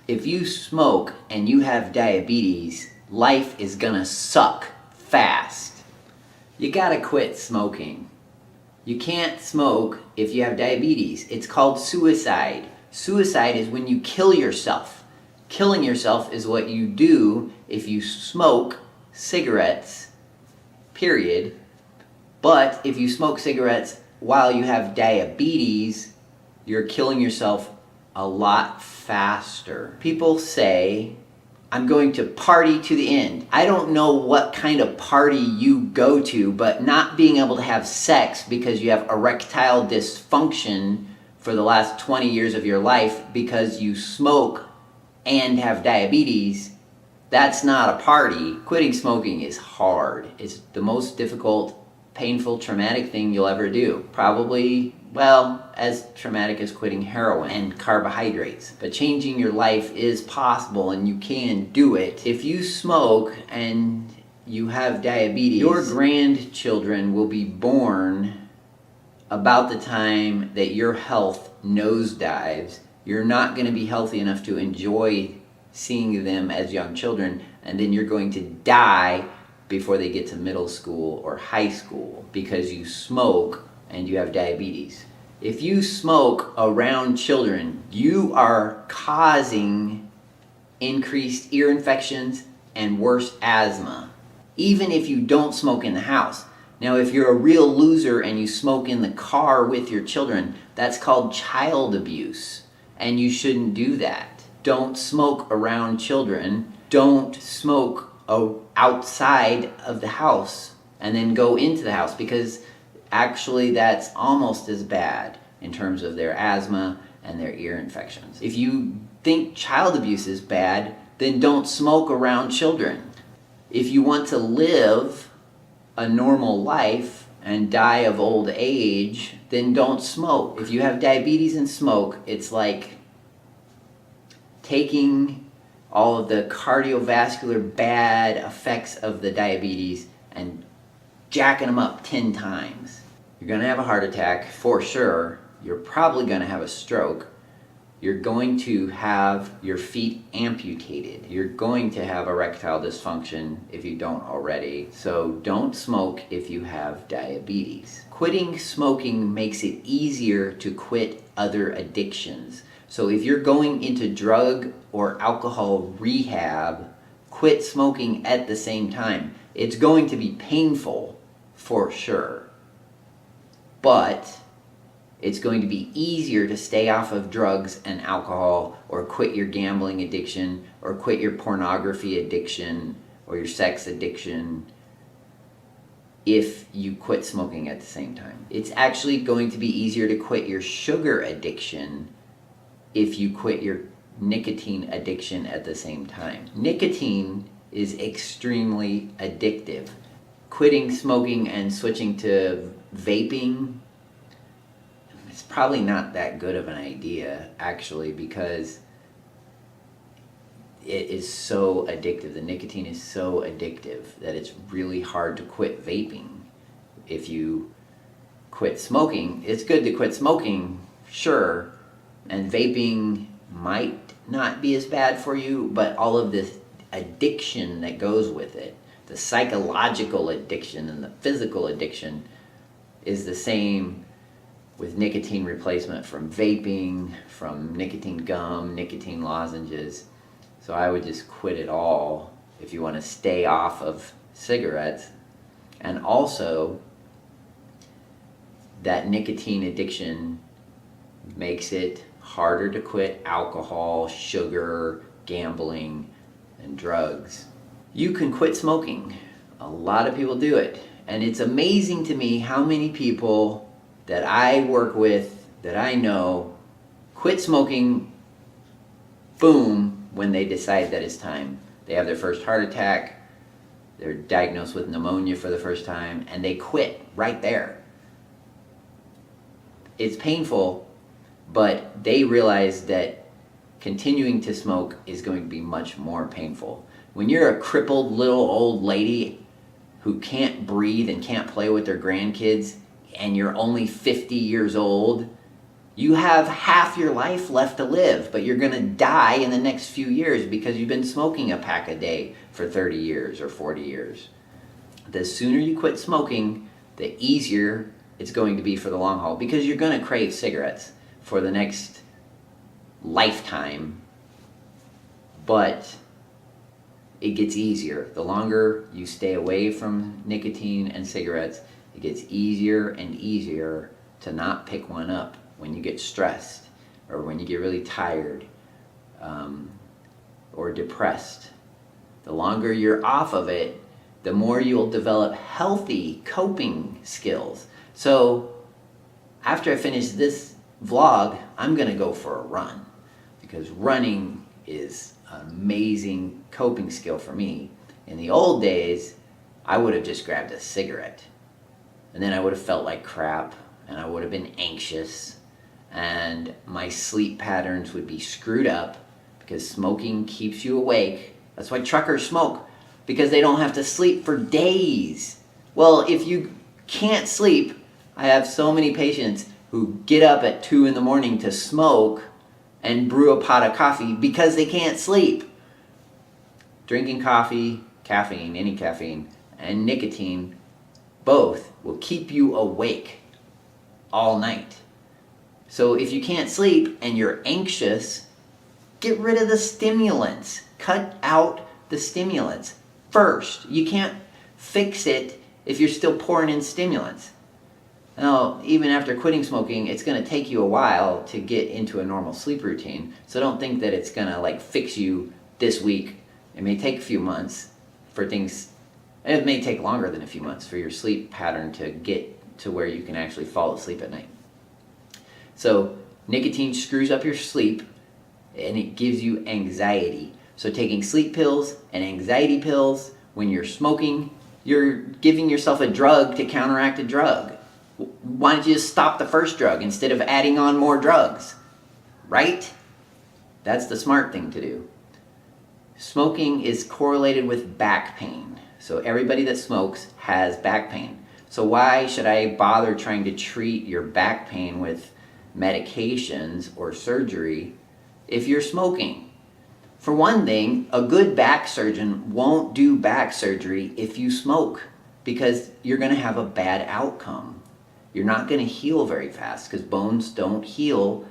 If you smoke and you have diabetes, life is gonna suck fast. You gotta quit smoking. You can't smoke if you have diabetes. It's called suicide. Suicide is when you kill yourself. Killing yourself is what you do if you smoke cigarettes, period. But if you smoke cigarettes while you have diabetes, you're killing yourself a lot faster. People say, I'm going to party to the end. I don't know what kind of party you go to, but not being able to have sex because you have erectile dysfunction for the last 20 years of your life because you smoke and have diabetes, that's not a party. Quitting smoking is hard. It's the most difficult, painful, traumatic thing you'll ever do. Probably, well, as traumatic as quitting heroin and carbohydrates. But changing your life is possible and you can do it. If you smoke and you have diabetes, your grandchildren will be born about the time that your health nosedives. You're not going to be healthy enough to enjoy seeing them as young children, and then you're going to die before they get to middle school or high school because you smoke and you have diabetes. If you smoke around children, you are causing increased ear infections and worse asthma, even if you don't smoke in the house. Now, if you're a real loser and you smoke in the car with your children, that's called child abuse, and you shouldn't do that. Don't smoke around children. Don't smoke outside of the house and then go into the house, because actually that's almost as bad in terms of their asthma and their ear infections. If you think child abuse is bad, then don't smoke around children. If you want to live a normal life and die of old age, then don't smoke. If you have diabetes and smoke, it's like taking all of the cardiovascular bad effects of the diabetes and jacking them up 10 times. You're going to have a heart attack for sure. You're probably going to have a stroke. You're going to have your feet amputated. You're going to have erectile dysfunction if you don't already. So don't smoke if you have diabetes. Quitting smoking makes it easier to quit other addictions. So if you're going into drug or alcohol rehab, quit smoking at the same time. It's going to be painful for sure, but it's going to be easier to stay off of drugs and alcohol, or quit your gambling addiction, or quit your pornography addiction, or your sex addiction, if you quit smoking at the same time. It's actually going to be easier to quit your sugar addiction if you quit your nicotine addiction at the same time. Nicotine is extremely addictive. Quitting smoking and switching to vaping, it's probably not that good of an idea, actually, because it is so addictive. The nicotine is so addictive that it's really hard to quit vaping. If you quit smoking, it's good to quit smoking, sure, and vaping might not be as bad for you, but all of this addiction that goes with it, the psychological addiction and the physical addiction, is the same with nicotine replacement from vaping, from nicotine gum, nicotine lozenges. So I would just quit it all if you want to stay off of cigarettes. And also, that nicotine addiction makes it harder to quit alcohol, sugar, gambling, and drugs. You can quit smoking. A lot of people do it. And it's amazing to me how many people that I work with, that I know, quit smoking, boom, when they decide that it's time. They have their first heart attack, they're diagnosed with pneumonia for the first time, and they quit right there. It's painful, but they realize that continuing to smoke is going to be much more painful. When you're a crippled little old lady who can't breathe and can't play with their grandkids, and you're only 50 years old, You have half your life left to live, but you're going to die in the next few years because you've been smoking a pack a day for 30 years or 40 years. The sooner you quit smoking, the easier it's going to be for the long haul, because you're going to crave cigarettes for the next lifetime, but it gets easier. The longer you stay away from nicotine and cigarettes, it gets easier and easier to not pick one up when you get stressed or when you get really tired or depressed. The longer you're off of it, the more you'll develop healthy coping skills. So after I finish this vlog, I'm gonna go for a run, because running is an amazing coping skill for me. In the old days, I would have just grabbed a cigarette, and then I would have felt like crap, and I would have been anxious, and my sleep patterns would be screwed up, because smoking keeps you awake. That's why truckers smoke, because they don't have to sleep for days. Well, if you can't sleep, I have so many patients who get up at 2 in the morning to smoke and brew a pot of coffee because they can't sleep. Drinking coffee, caffeine, any caffeine, and nicotine, both will keep you awake all night. So if you can't sleep and you're anxious, get rid of the stimulants. Cut out the stimulants first. You can't fix it if you're still pouring in stimulants. Now, even after quitting smoking, it's going to take you a while to get into a normal sleep routine. So don't think that it's going to like fix you this week. It may take a few months for things. It may take longer than a few months for your sleep pattern to get to where you can actually fall asleep at night. So nicotine screws up your sleep and it gives you anxiety. So taking sleep pills and anxiety pills when you're smoking, you're giving yourself a drug to counteract a drug. Why don't you just stop the first drug instead of adding on more drugs? Right? That's the smart thing to do. Smoking is correlated with back pain. So everybody that smokes has back pain. So why should I bother trying to treat your back pain with medications or surgery if you're smoking? For one thing, a good back surgeon won't do back surgery if you smoke, because you're going to have a bad outcome. You're not going to heal very fast, because bones don't heal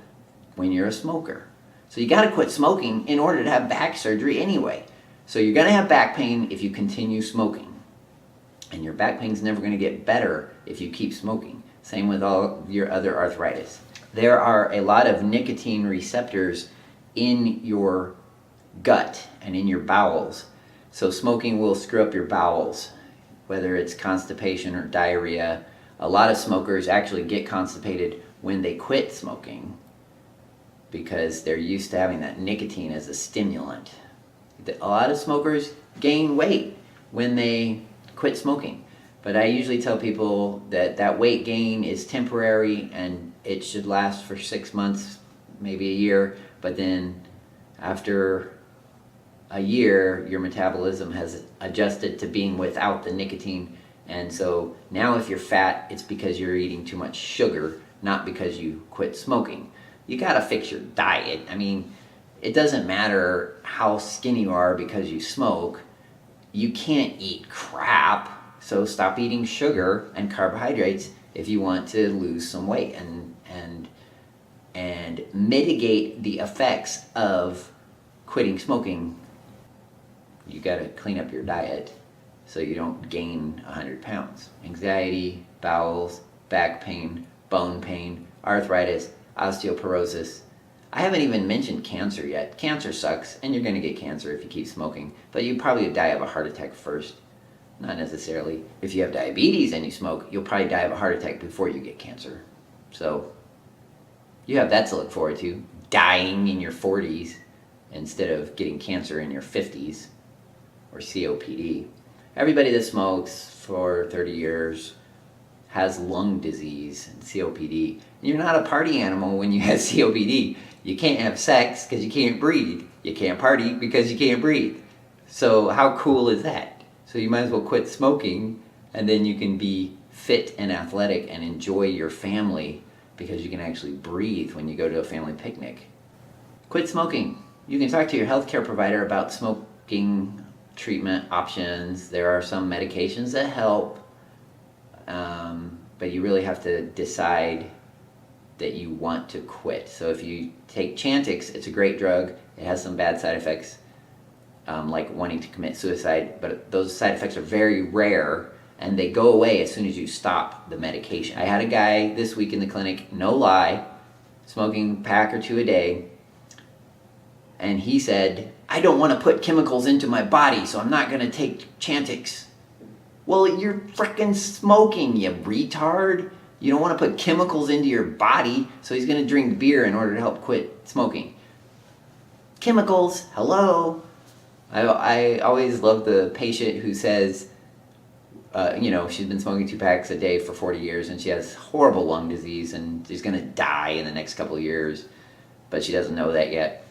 when you're a smoker. So you got to quit smoking in order to have back surgery anyway. So you're going to have back pain if you continue smoking. And your back pain's never going to get better if you keep smoking. Same with all your other arthritis. There are a lot of nicotine receptors in your gut and in your bowels. So smoking will screw up your bowels, whether it's constipation or diarrhea. A lot of smokers actually get constipated when they quit smoking because they're used to having that nicotine as a stimulant. A lot of smokers gain weight when they quit smoking. But I usually tell people that that weight gain is temporary and it should last for 6 months, maybe a year. But then after a year, your metabolism has adjusted to being without the nicotine. And so now if you're fat, it's because you're eating too much sugar, not because you quit smoking. You gotta fix your diet. I mean, it doesn't matter how skinny you are because you smoke. You can't eat crap, so stop eating sugar and carbohydrates if you want to lose some weight and mitigate the effects of quitting smoking. You gotta clean up your diet so you don't gain 100 pounds. Anxiety, bowels, back pain, bone pain, arthritis, osteoporosis. I haven't even mentioned cancer yet. Cancer sucks, and you're gonna get cancer if you keep smoking, but you probably die of a heart attack first. Not necessarily. If you have diabetes and you smoke, you'll probably die of a heart attack before you get cancer. So you have that to look forward to, dying in your 40s instead of getting cancer in your 50s or COPD. Everybody that smokes for 30 years has lung disease and COPD. And you're not a party animal when you have COPD. You can't have sex because you can't breathe. You can't party because you can't breathe. So how cool is that? So you might as well quit smoking, and then you can be fit and athletic and enjoy your family because you can actually breathe when you go to a family picnic. Quit smoking. You can talk to your healthcare provider about smoking treatment options. There are some medications that help, but you really have to decide that you want to quit. So if you take Chantix, it's a great drug. It has some bad side effects, like wanting to commit suicide, but those side effects are very rare, and they go away as soon as you stop the medication. I had a guy this week in the clinic, no lie, smoking a pack or two a day, and he said, I don't want to put chemicals into my body, so I'm not going to take Chantix. Well, you're frickin' smoking, you retard. You don't want to put chemicals into your body, so he's going to drink beer in order to help quit smoking. Chemicals, hello. I always love the patient who says, she's been smoking 2 packs a day for 40 years and she has horrible lung disease and she's going to die in the next couple of years, but she doesn't know that yet.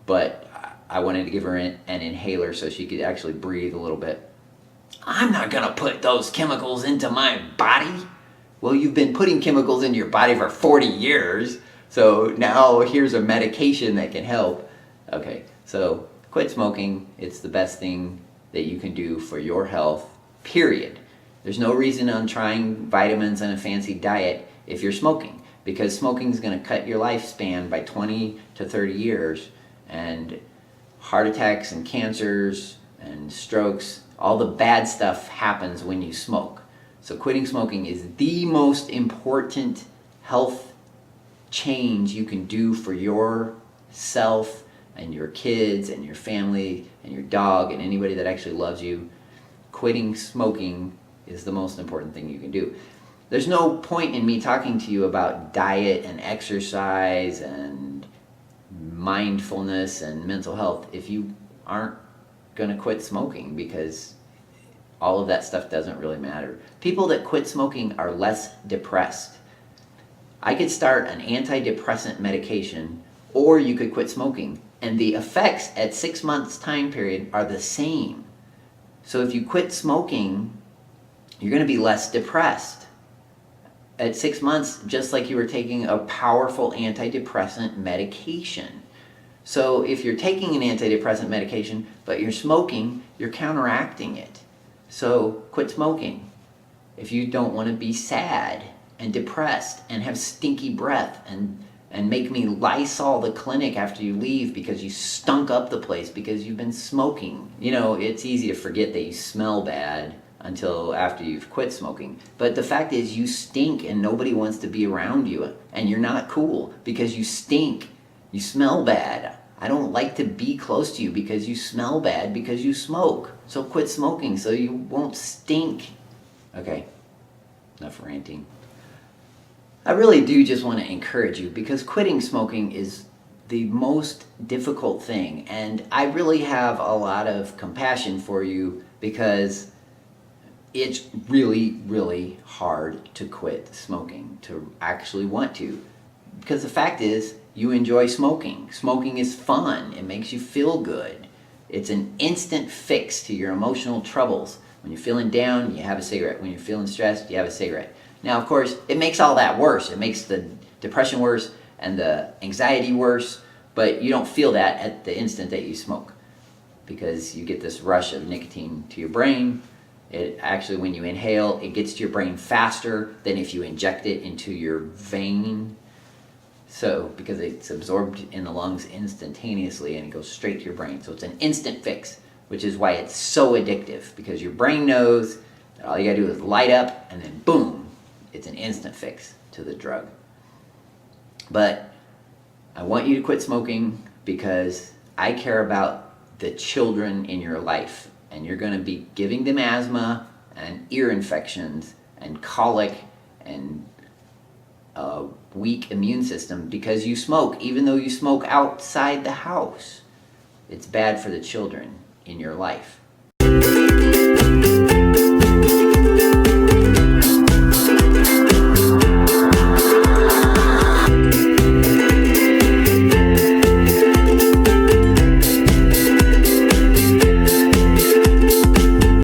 But I wanted to give her an inhaler so she could actually breathe a little bit. I'm not going to put those chemicals into my body. Well, you've been putting chemicals into your body for 40 years, so now here's a medication that can help. Okay, so quit smoking. It's the best thing that you can do for your health, period. There's no reason on trying vitamins and a fancy diet if you're smoking, because smoking is going to cut your lifespan by 20 to 30 years, and heart attacks and cancers and strokes, all the bad stuff happens when you smoke. So quitting smoking is the most important health change you can do for yourself and your kids and your family and your dog and anybody that actually loves you. Quitting smoking is the most important thing you can do. There's no point in me talking to you about diet and exercise and mindfulness and mental health if you aren't going to quit smoking, because all of that stuff doesn't really matter. People that quit smoking are less depressed. I could start an antidepressant medication, or you could quit smoking, and the effects at 6 months time period are the same. So if you quit smoking, you're going to be less depressed at 6 months, just like you were taking a powerful antidepressant medication. So if you're taking an antidepressant medication, but you're smoking, you're counteracting it. So quit smoking. If you don't want to be sad and depressed and have stinky breath and make me Lysol the clinic after you leave because you stunk up the place because you've been smoking. It's easy to forget that you smell bad until after you've quit smoking. But the fact is, you stink and nobody wants to be around you, and you're not cool because you stink. You smell bad. I don't like to be close to you because you smell bad because you smoke. So quit smoking so you won't stink. Okay, enough ranting. I really do just want to encourage you, because quitting smoking is the most difficult thing, and I really have a lot of compassion for you, because it's really, really hard to quit smoking, to actually want to. Because the fact is, you enjoy smoking. Smoking is fun. It makes you feel good. It's an instant fix to your emotional troubles. When you're feeling down, you have a cigarette. When you're feeling stressed, you have a cigarette. Now, of course, it makes all that worse. It makes the depression worse and the anxiety worse, but you don't feel that at the instant that you smoke, because you get this rush of nicotine to your brain. It actually, when you inhale, it gets to your brain faster than if you inject it into your vein. So, because it's absorbed in the lungs instantaneously and it goes straight to your brain. So it's an instant fix, which is why it's so addictive, because your brain knows that all you gotta do is light up and then boom, it's an instant fix to the drug. But I want you to quit smoking because I care about the children in your life, and you're going to be giving them asthma and ear infections and colic and a weak immune system because you smoke, even though you smoke outside the house. It's bad for the children in your life.